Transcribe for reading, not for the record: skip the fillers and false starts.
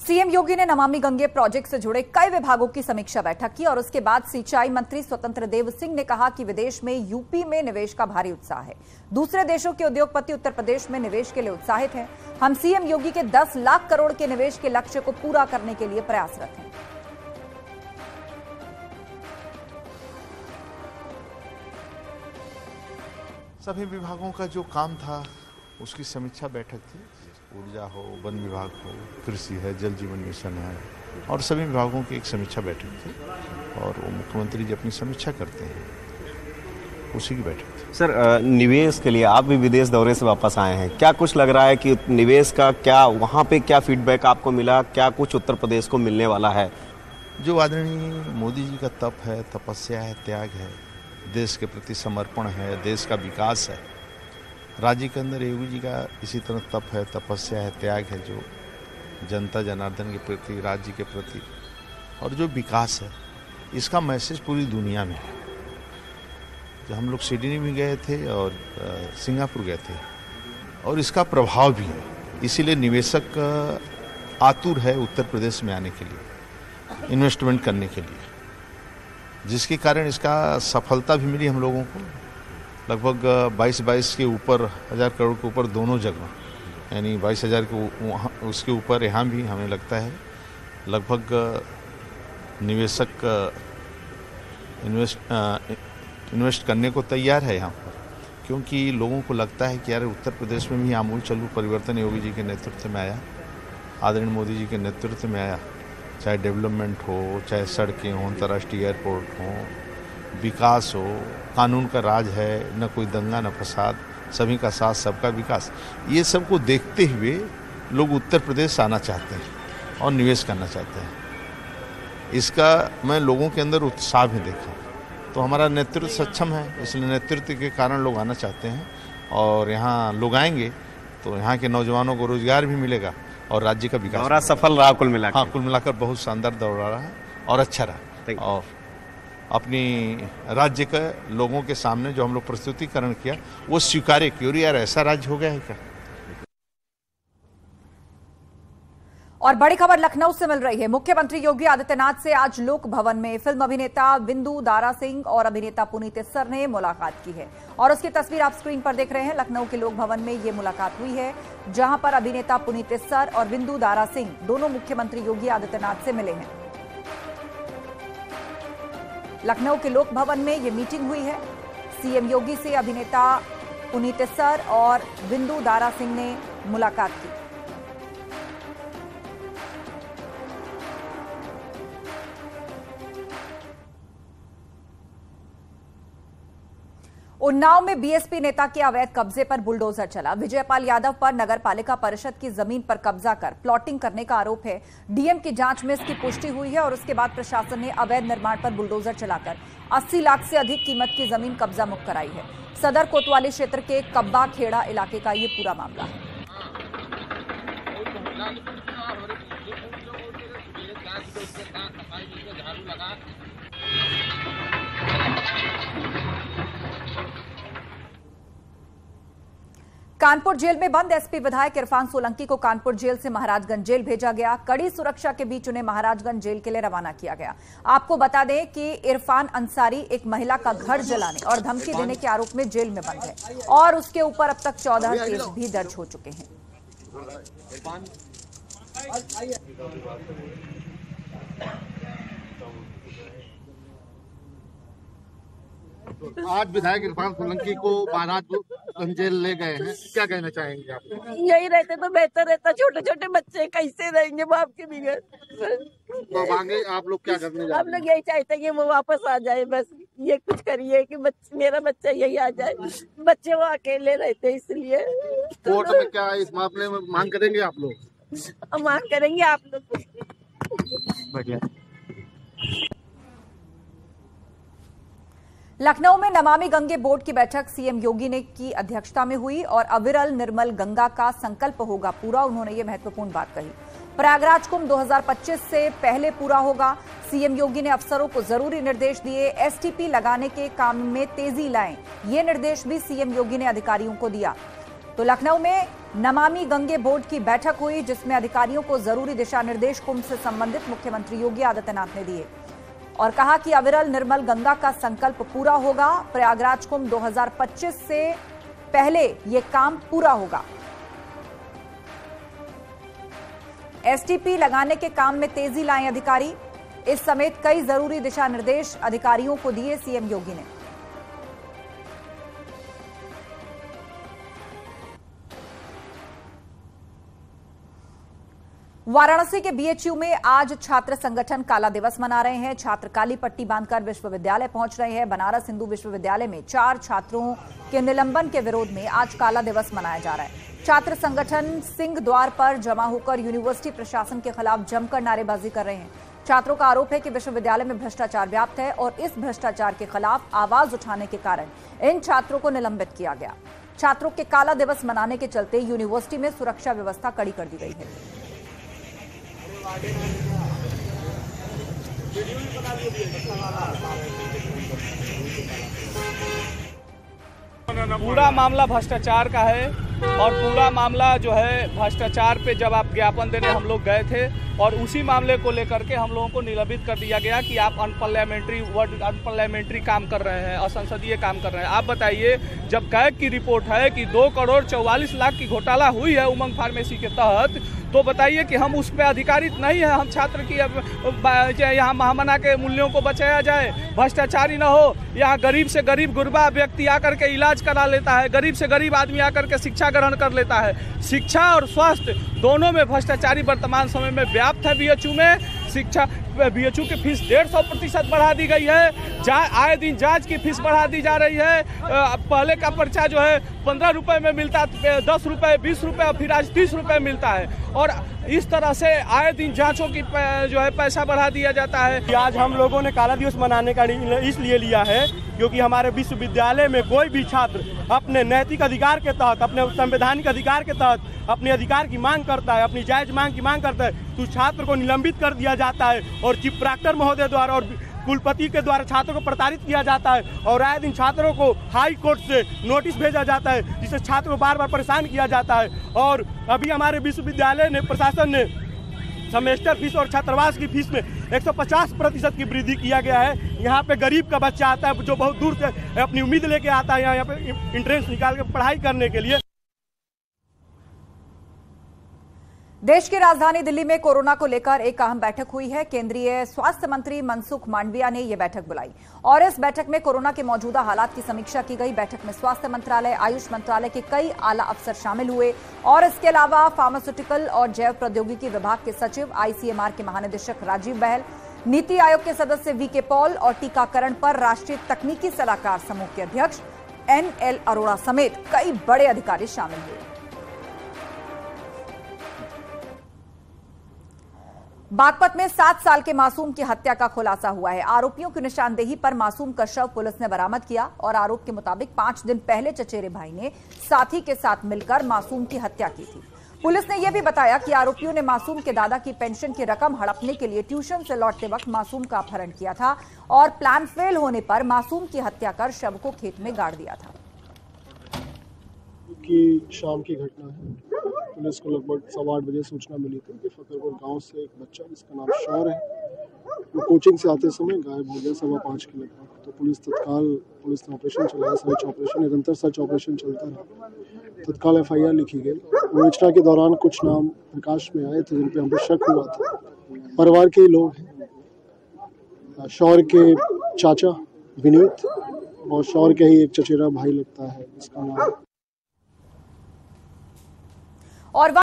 CM योगी ने Namami Gange project से जुड़े कई विभागों की समीक्षा बैठक की और उसके बाद सिंचाई मंत्री स्वतंत्र देव सिंह ने कहा कि विदेश में यूपी में निवेश का भारी उत्साह है। दूसरे देशों के उद्योगपति उत्तर प्रदेश में निवेश के लिए उत्साहित हैं। हम सीएम योगी के 10 लाख करोड़ के निवेश के लक्ष्य को पूरा करने के लिए प्रयासरत हैं। सभी विभागों का जो काम था उसकी समीक्षा बैठक थी। ऊर्जा हो, वन विभाग हो, कृषि है, जल जीवन मिशन है और सभी विभागों की एक समीक्षा बैठक थी और वो मुख्यमंत्री जी अपनी समीक्षा करते हैं, उसी की बैठक थी। सर, निवेश के लिए आप भी विदेश दौरे से वापस आए हैं, क्या कुछ लग रहा है कि निवेश का क्या वहाँ पे क्या फीडबैक आपको मिला, क्या कुछ उत्तर प्रदेश को मिलने वाला है? जो आदरणीय मोदी जी का तप है, तपस्या है, त्याग है, देश के प्रति समर्पण है, देश का विकास है, राज्य के अंदर योगी जी का इसी तरह तप है, तपस्या है, त्याग है, जो जनता जनार्दन के प्रति, राज्य के प्रति और जो विकास है, इसका मैसेज पूरी दुनिया में है। जब हम लोग सिडनी में गए थे और सिंगापुर गए थे और इसका प्रभाव भी है, इसीलिए निवेशक आतुर है उत्तर प्रदेश में आने के लिए, इन्वेस्टमेंट करने के लिए, जिसके कारण इसका सफलता भी मिली हम लोगों को। लगभग 22 के ऊपर, 1000 करोड़ के ऊपर दोनों जगह, यानी 22,000 के उसके ऊपर यहाँ भी हमें लगता है लगभग निवेशक इन्वेस्ट करने को तैयार है यहाँ पर, क्योंकि लोगों को लगता है कि यार उत्तर प्रदेश में भी आमूल चलू परिवर्तन योगी जी के नेतृत्व में आया, आदरणीय मोदी जी के नेतृत्व में आया। चाहे डेवलपमेंट हो, चाहे सड़कें हों, अंतर्राष्ट्रीय एयरपोर्ट हों, विकास हो, कानून का राज है, न कोई दंगा न फसाद, सभी का साथ सबका विकास, ये सब को देखते हुए लोग उत्तर प्रदेश आना चाहते हैं और निवेश करना चाहते हैं। इसका मैं लोगों के अंदर उत्साह भी देखा, तो हमारा नेतृत्व सक्षम है, इसलिए नेतृत्व के कारण लोग आना चाहते हैं और यहाँ लोग आएंगे तो यहाँ के नौजवानों को रोजगार भी मिलेगा और राज्य का विकास। दौरा सफल रहा कुल मिलाकर? हाँ, कुल मिलाकर बहुत शानदार दौरा रहा और अच्छा रहा और अपनी राज्य के लोगों के सामने जो हम लोग प्रस्तुतिकरण किया वो स्वीकार्य की, और यार ऐसा राज्य हो गया है क्या। और बड़ी खबर लखनऊ से मिल रही है। मुख्यमंत्री योगी आदित्यनाथ से आज लोक भवन में फिल्म अभिनेता बिंदु दारा सिंह और अभिनेता पुनीत सर ने मुलाकात की है और उसकी तस्वीर आप स्क्रीन पर देख रहे हैं। लखनऊ के लोक भवन में ये मुलाकात हुई है, जहां पर अभिनेता पुनीत सर और बिंदु दारा सिंह दोनों मुख्यमंत्री योगी आदित्यनाथ से मिले हैं। लखनऊ के लोक भवन में ये मीटिंग हुई है। सीएम योगी से अभिनेता पुनीत सर और बिंदु दारा सिंह ने मुलाकात की। उन्नाव में बीएसपी नेता के अवैध कब्जे पर बुलडोजर चला। विजयपाल यादव पर नगर पालिका परिषद की जमीन पर कब्जा कर प्लॉटिंग करने का आरोप है। डीएम की जांच में इसकी पुष्टि हुई है और उसके बाद प्रशासन ने अवैध निर्माण पर बुलडोजर चलाकर 80 लाख से अधिक कीमत की जमीन कब्जा मुक्त कराई है। सदर कोतवाली क्षेत्र के कब्बा खेड़ा इलाके का ये पूरा मामला है। कानपुर जेल में बंद एसपी विधायक इरफान सोलंकी को कानपुर जेल से महाराजगंज जेल भेजा गया। कड़ी सुरक्षा के बीच उन्हें महाराजगंज जेल के लिए रवाना किया गया। आपको बता दें कि इरफान अंसारी एक महिला का घर जलाने और धमकी देने के आरोप में जेल में बंद है और उसके ऊपर अब तक 14 केस भी दर्ज हो चुके हैं। आज विधायक इरफान सोलंकी को महाराजगंज जेल ले गए हैं, क्या कहना चाहेंगे आप? यही रहते तो बेहतर रहता, छोटे छोटे बच्चे कैसे रहेंगे बाप के बगैर। तो आगे आप लोग क्या करने जा रहे हैं? हम लोग यही चाहते हैं कि वो वापस आ जाए, बस ये कुछ करिए कि मेरा बच्चा यही आ जाए। बच्चे वो अकेले रहते हैं, इसलिए कोर्ट में क्या इस मामले में मांग करेंगे आप लोग? हम मांग करेंगे आप लोग। बढ़िया। लखनऊ में नमामि गंगे बोर्ड की बैठक सीएम योगी ने की अध्यक्षता में हुई और अविरल निर्मल गंगा का संकल्प होगा पूरा। उन्होंने ये महत्वपूर्ण बात कही। प्रयागराज कुंभ 2025 से पहले पूरा होगा। सीएम योगी ने अफसरों को जरूरी निर्देश दिए। एसटीपी लगाने के काम में तेजी लाएं, ये निर्देश भी सीएम योगी ने अधिकारियों को दिया। तो लखनऊ में नमामि गंगे बोर्ड की बैठक हुई, जिसमें अधिकारियों को जरूरी दिशा निर्देश कुंभ से संबंधित मुख्यमंत्री योगी आदित्यनाथ ने दिए और कहा कि अविरल निर्मल गंगा का संकल्प पूरा होगा। प्रयागराज कुंभ 2025 से पहले ये काम पूरा होगा। एसटीपी लगाने के काम में तेजी लाएं अधिकारी। इस समेत कई जरूरी दिशा निर्देश अधिकारियों को दिए सीएम योगी ने। वाराणसी के बीएचयू में आज छात्र संगठन काला दिवस मना रहे हैं। छात्र काली पट्टी बांधकर विश्वविद्यालय पहुंच रहे हैं। बनारस हिंदू विश्वविद्यालय में 4 छात्रों के निलंबन के विरोध में आज काला दिवस मनाया जा रहा है। छात्र संगठन सिंह द्वार पर जमा होकर यूनिवर्सिटी प्रशासन के खिलाफ जमकर नारेबाजी कर रहे हैं। छात्रों का आरोप है कि विश्वविद्यालय में भ्रष्टाचार व्याप्त है और इस भ्रष्टाचार के खिलाफ आवाज उठाने के कारण इन छात्रों को निलंबित किया गया। छात्रों के काला दिवस मनाने के चलते यूनिवर्सिटी में सुरक्षा व्यवस्था कड़ी कर दी गई है। पूरा मामला भ्रष्टाचार का है और पूरा मामला जो है भ्रष्टाचार पे जब आप ज्ञापन देने हम लोग गए थे और उसी मामले को लेकर के हम लोगों को निलंबित कर दिया गया कि आप अनपार्लियामेंट्री काम कर रहे हैं, असंसदीय काम कर रहे हैं। आप बताइए, जब कैग की रिपोर्ट है कि 2,44,00,000 की घोटाला हुई है उमंग फार्मेसी के तहत, तो बताइए कि हम उस पर अधिकारित नहीं है। हम छात्र की यहाँ महामना के मूल्यों को बचाया जाए, भ्रष्टाचारी न हो। यहाँ गरीब से गरीब गुरबा व्यक्ति आकर के इलाज करा लेता है, गरीब से गरीब आदमी आकर के शिक्षा ग्रहण कर लेता है। शिक्षा और स्वास्थ्य दोनों में भ्रष्टाचारी वर्तमान समय में व्याप्त है। बीएचयू में शिक्षा बीएचयू की फीस 150% बढ़ा दी गई है। आए दिन जांच की फीस बढ़ा दी जा रही है। पहले का पर्चा जो है 15 रुपए में मिलता, 10 रुपए, 20 रुपए और फिर आज 30 रुपए मिलता है और इस तरह से आए दिन जांचों की जो है पैसा बढ़ा दिया जाता है। आज हम लोगों ने काला दिवस मनाने का इसलिए लिया है क्योंकि हमारे विश्वविद्यालय में कोई भी छात्र अपने नैतिक अधिकार के तहत, अपने संवैधानिक अधिकार के तहत अपने अधिकार की मांग करता है, अपनी जायज मांग की मांग करता है, तो छात्र को निलंबित कर दिया जाता है और चीफ प्राक्टर महोदय द्वारा और कुलपति के द्वारा छात्रों को प्रताड़ित किया जाता है और आए दिन छात्रों को हाई कोर्ट से नोटिस भेजा जाता है, जिससे छात्रों को बार बार परेशान किया जाता है। और अभी हमारे विश्वविद्यालय ने प्रशासन ने सेमेस्टर फीस और छात्रावास की फीस में 150% की वृद्धि किया गया है। यहाँ पे गरीब का बच्चा आता है जो बहुत दूर से अपनी उम्मीद लेके आता है यहाँ पे इंट्रेंस निकाल के पढ़ाई करने के लिए। देश की राजधानी दिल्ली में कोरोना को लेकर एक अहम बैठक हुई है। केंद्रीय स्वास्थ्य मंत्री मनसुख मांडविया ने यह बैठक बुलाई और इस बैठक में कोरोना के मौजूदा हालात की समीक्षा की गई। बैठक में स्वास्थ्य मंत्रालय, आयुष मंत्रालय के कई आला अफसर शामिल हुए और इसके अलावा फार्मास्यूटिकल और जैव प्रौद्योगिकी विभाग के सचिव, आईसीएमआर के महानिदेशक राजीव बहल, नीति आयोग के सदस्य वीके पॉल और टीकाकरण पर राष्ट्रीय तकनीकी सलाहकार समूह के अध्यक्ष एनएल अरोड़ा समेत कई बड़े अधिकारी शामिल हुए। बागपत में 7 साल के मासूम की हत्या का खुलासा हुआ है। आरोपियों की निशानदेही पर मासूम का शव पुलिस ने बरामद किया और आरोप के मुताबिक 5 दिन पहले चचेरे भाई ने साथी के साथ मिलकर मासूम की हत्या की थी। पुलिस ने यह भी बताया कि आरोपियों ने मासूम के दादा की पेंशन की रकम हड़पने के लिए ट्यूशन से लौटते वक्त मासूम का अपहरण किया था और प्लान फेल होने पर मासूम की हत्या कर शव को खेत में गाड़ दिया था। शाम की घटना है। पुलिस को लगभग 8:15 बजे सूचना मिली थी कि फकरपुर गांव से एक बच्चा जिसका नाम शौर है, वो कोचिंग से आते समय गायब हो गया 5:15 के लगभग। तो पुलिस ने ऑपरेशन चलाया, सर्च ऑपरेशन, निरंतर सर्च ऑपरेशन चलता रहा। तत्काल FIR लिखी गई। विवेचना के दौरान कुछ नाम प्रकाश में आए थे जिन पे हम पे शक हुआ था। परिवार के लोग हैं, शौर के चाचा विनीत और शौर के ही एक चचेरा भाई लगता है जिसका नाम